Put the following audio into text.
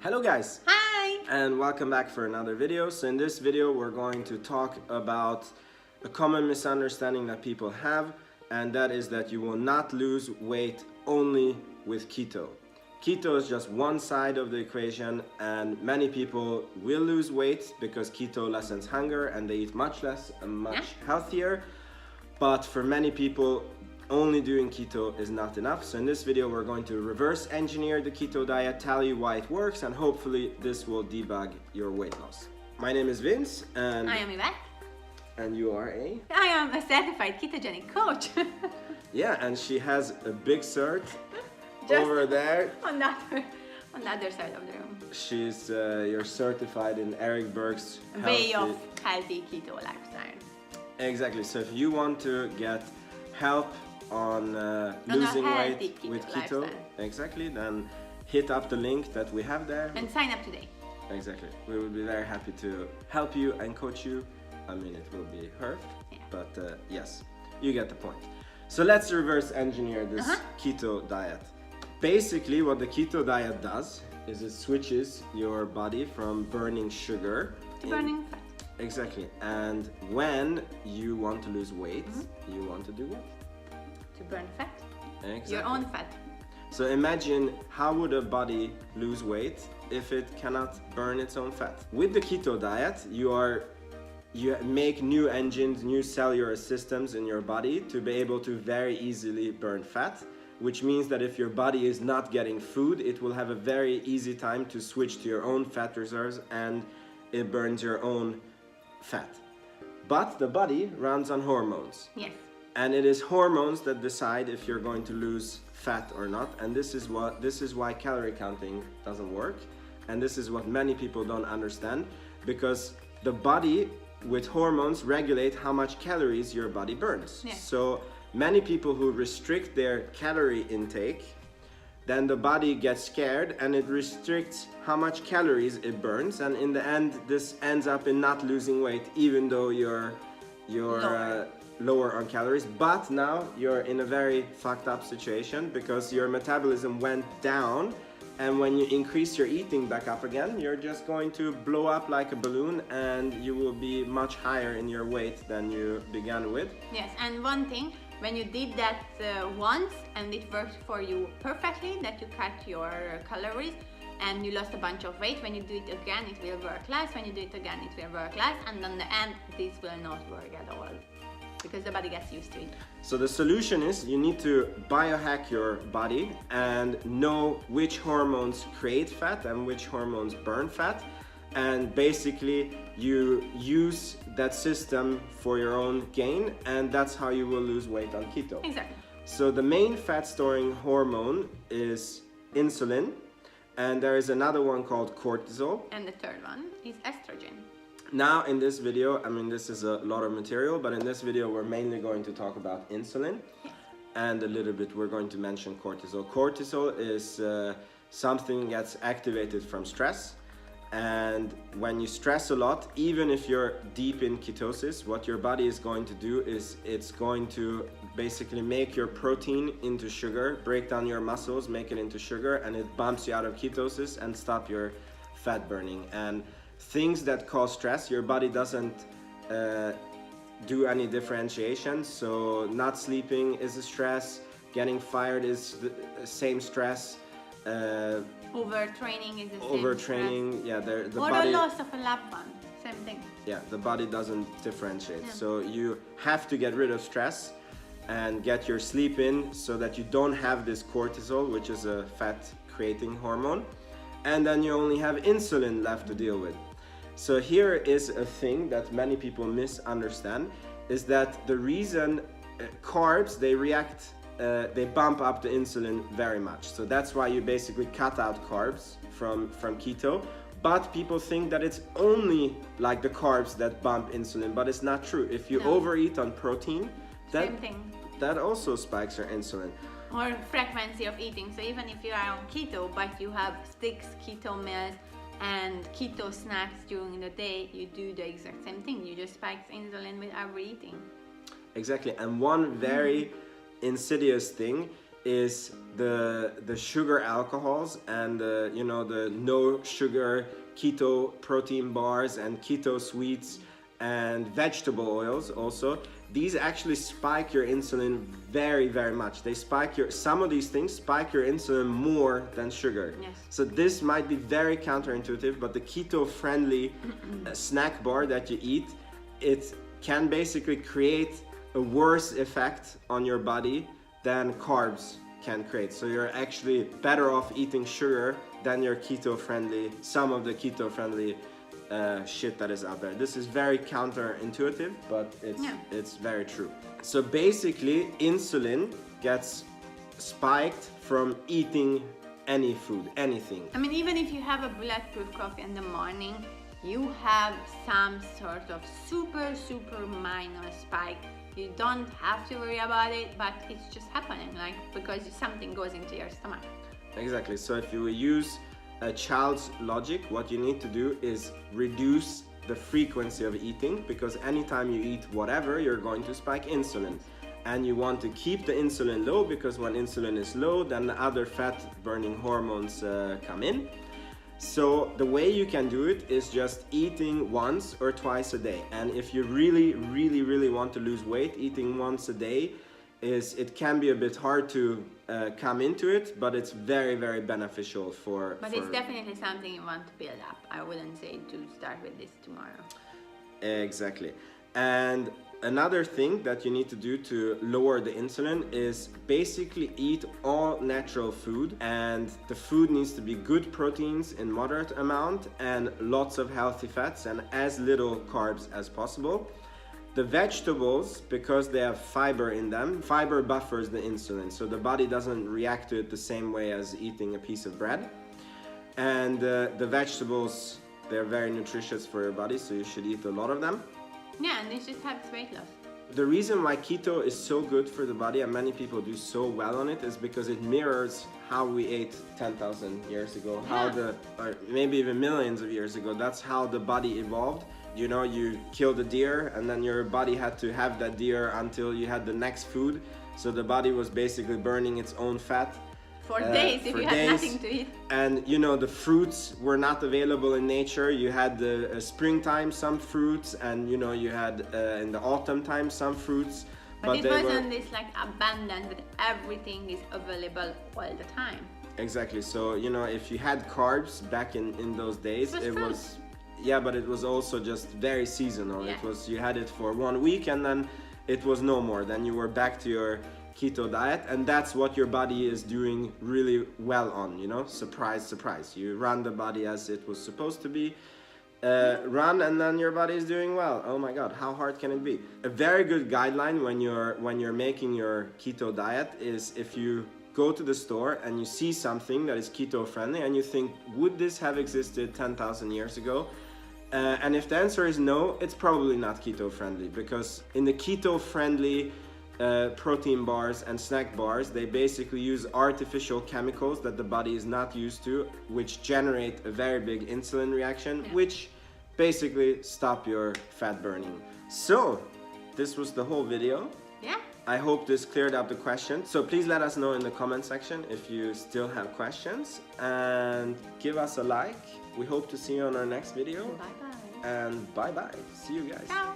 Hello guys! Hi! And welcome back for another video. So in this video we're going to talk about a common misunderstanding that people have, and that is that you will not lose weight only with keto. Keto is just one side of the equation, and many people will lose weight because keto lessens hunger and they eat much less and much healthier. But for many people, only doing keto is not enough. So in this video we're going to reverse engineer the keto diet, tell you why it works, and hopefully this will debug your weight loss. My name is Vince and I am Yvette. And you are a? I am a certified ketogenic coach. Yeah, and she has a big cert over there. on the other side of the room. She's you're certified in Eric Berg's way of healthy keto lifestyle. Exactly. So if you want to get help on losing weight with keto, exactly, then hit up the link that we have there and sign up today. Exactly. We will be very happy to help you and coach you. I mean, it will be her, but yes, you get the point. So let's reverse engineer this keto diet. Basically, what the keto diet does is it switches your body from burning sugar to burning fat. Exactly. And when you want to lose weight, you want to do what? To burn fat. Exactly. Your own fat. So imagine, how would a body lose weight if it cannot burn its own fat? With the keto diet, you make new engines, new cellular systems in your body to be able to very easily burn fat, which means that if your body is not getting food, it will have a very easy time to switch to your own fat reserves, and it burns your own fat. But the body runs on hormones. Yes. And it is hormones that decide if you're going to lose fat or not, and this is why calorie counting doesn't work, and this is what many people don't understand, because the body with hormones regulate how much calories your body burns. Yes. So many people who restrict their calorie intake, then the body gets scared and it restricts how much calories it burns, and in the end this ends up in not losing weight even though you're lower on calories. But now you're in a very fucked up situation because your metabolism went down, and when you increase your eating back up again, you're just going to blow up like a balloon and you will be much higher in your weight than you began with. Yes, and one thing, when you did that once and it worked for you perfectly, that you cut your calories and you lost a bunch of weight, when you do it again it will work less, when you do it again it will work less, and in the end this will not work at all because the body gets used to it. So the solution is you need to biohack your body and know which hormones create fat and which hormones burn fat, and basically you use that system for your own gain, and that's how you will lose weight on keto. Exactly. So the main fat storing hormone is insulin, and there is another one called cortisol. And the third one is estrogen. Now in this video, I mean, this is a lot of material, but in this video we're mainly going to talk about insulin, and a little bit we're going to mention cortisol. Cortisol is something that gets activated from stress, and when you stress a lot, even if you're deep in ketosis, what your body is going to do is it's going to basically make your protein into sugar, break down your muscles, make it into sugar, and it bumps you out of ketosis and stop your fat burning. And things that cause stress, your body doesn't do any differentiation. So not sleeping is a stress, getting fired is the same stress, overtraining is the same overtraining, stress. yeah, the or body, the loss of a loved one, same thing. Yeah, the body doesn't differentiate. So you have to get rid of stress and get your sleep in so that you don't have this cortisol, which is a fat creating hormone, and then you only have insulin left to deal with. So here is a thing that many people misunderstand, is that the reason carbs, they bump up the insulin very much. So that's why you basically cut out carbs from keto. But people think that it's only like the carbs that bump insulin, but it's not true. If you overeat on protein, that also spikes your insulin. Or frequency of eating. So even if you are on keto, but you have 6 keto meals and keto snacks during the day, you do the exact same thing. You just spike insulin with overeating. Exactly. And one very insidious thing is the sugar alcohols and you know, the no sugar keto protein bars and keto sweets and vegetable oils also. These actually spike your insulin very, very much. They spike your, some of these things spike your insulin more than sugar. Yes. So this might be very counterintuitive, but the keto-friendly snack bar that you eat, it can basically create a worse effect on your body than carbs can create. So you're actually better off eating sugar than your keto-friendly, some of the keto-friendly shit that is out there. This is very counterintuitive, but it's very true. So basically, insulin gets spiked from eating any food, anything. I mean, even if you have a bulletproof coffee in the morning, you have some sort of super minor spike. You don't have to worry about it, but it's just happening, like, because something goes into your stomach. Exactly. So if you use a child's logic, what you need to do is reduce the frequency of eating, because anytime you eat whatever, you're going to spike insulin. And you want to keep the insulin low, because when insulin is low, then the other fat burning hormones come in. So the way you can do it is just eating once or twice a day. And if you really want to lose weight, eating once a day it can be a bit hard to come into it, but it's very beneficial for. But it's definitely something you want to build up. I wouldn't say to start with this tomorrow. Exactly. And another thing that you need to do to lower the insulin is basically eat all natural food, and the food needs to be good proteins in moderate amount and lots of healthy fats and as little carbs as possible. The vegetables, because they have fiber in them, fiber buffers the insulin, so the body doesn't react to it the same way as eating a piece of bread. And the vegetables, they're very nutritious for your body, so you should eat a lot of them. Yeah, and it just helps weight loss. The reason why keto is so good for the body and many people do so well on it is because it mirrors how we ate 10,000 years ago, how or maybe even millions of years ago. That's how the body evolved. You know, you killed a deer and then your body had to have that deer until you had the next food. So the body was basically burning its own fat. For days, if you had nothing to eat. And you know, the fruits were not available in nature. You had the springtime some fruits, and you know, you had in the autumn time some fruits. But it wasn't this like abundant that everything is available all the time. Exactly. So you know, if you had carbs back in those days, it was yeah, but it was also just very seasonal. Yeah. It was, you had it for 1 week and then it was no more. Then you were back to your keto diet, and that's what your body is doing really well on, you know. Surprise, you run the body as it was supposed to be run, and then your body is doing well. Oh my god, how hard can it be? A very good guideline when you're making your keto diet is if you go to the store and you see something that is keto friendly and you think, would this have existed 10,000 years ago? And if the answer is no, it's probably not keto friendly, because in the keto friendly protein bars and snack bars, they basically use artificial chemicals that the body is not used to, which generate a very big insulin reaction, which basically stop your fat burning. So this was the whole video. Yeah. I hope this cleared up the question. So please let us know in the comment section if you still have questions, and give us a like. We hope to see you on our next video. Bye bye. And bye bye. See you guys. Ciao.